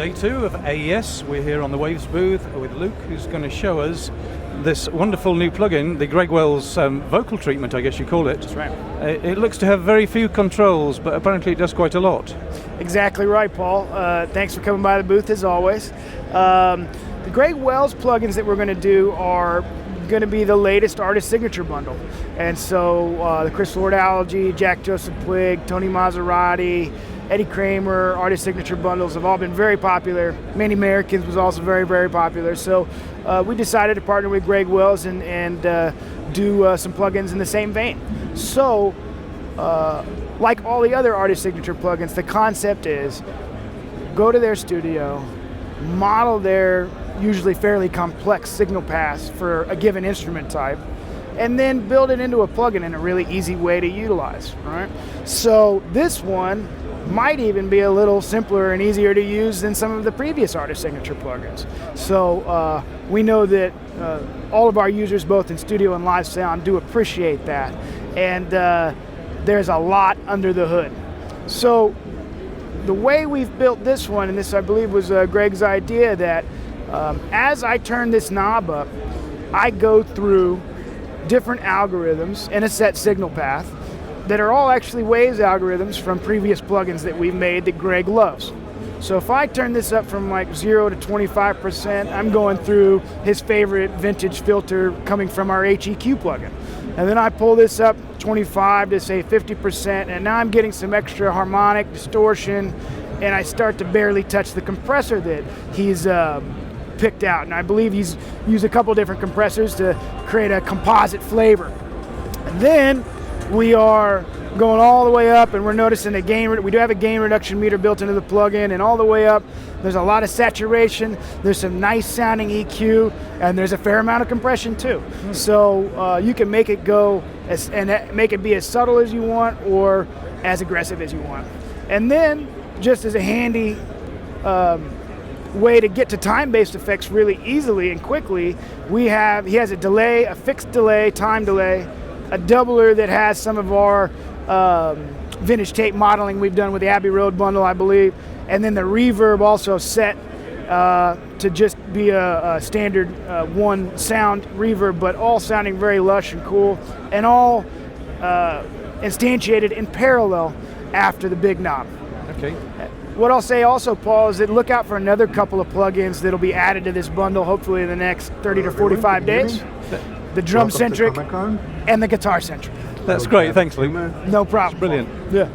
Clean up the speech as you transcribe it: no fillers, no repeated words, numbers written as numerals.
day 2 of AES. We're here on the Waves booth with Luke, who's going to show us this wonderful new plugin, the Greg Wells vocal treatment, I guess you call it. That's right. It looks to have very few controls, but apparently it does quite a lot. Exactly right, Paul. Thanks for coming by the booth as always. The Greg Wells plugins that we're going to do are going to be the latest artist signature bundle. And so the Chris Lord-Alge, Jack Joseph Puig, Tony Maserati, Eddie Kramer, artist signature bundles have all been very popular. Many Americans was also very, very popular. So we decided to partner with Greg Wells and do some plugins in the same vein. So like all the other artist signature plugins, the concept is go to their studio, model their usually fairly complex signal paths for a given instrument type, and then build it into a plugin in a really easy way to utilize, right? So this one might even be a little simpler and easier to use than some of the previous artist signature plugins. So we know that all of our users, both in studio and live sound, do appreciate that. And there's a lot under the hood. So the way we've built this one, and this I believe was Greg's idea, that as I turn this knob up, I go through different algorithms in a set signal path that are all actually Waves algorithms from previous plugins that we've made that Greg loves. So if I turn this up from like 0 to 25%, I'm going through his favorite vintage filter coming from our HEQ plugin. And then I pull this up 25 to say 50%, and now I'm getting some extra harmonic distortion, and I start to barely touch the compressor that he's picked out. And I believe he's used a couple different compressors to create a composite flavor. And then we are going all the way up, and we're noticing a gain. We do have a gain reduction meter built into the plugin, and all the way up, there's a lot of saturation. There's some nice sounding EQ, and there's a fair amount of compression too. So you can make it go and make it be as subtle as you want or as aggressive as you want. And then, just as a handy way to get to time-based effects really easily and quickly, he has a delay, a fixed delay, time delay, a doubler that has some of our vintage tape modeling we've done with the Abbey Road bundle, I believe, and then the reverb also set to just be a standard one sound reverb, but all sounding very lush and cool, and all instantiated in parallel after the big knob. Okay. What I'll say also, Paul, is that look out for another couple of plugins that'll be added to this bundle hopefully in the next 30 to 45 days. The drum-centric and the guitar-centric. That's great, thanks Luke. No problem. Brilliant. Yeah.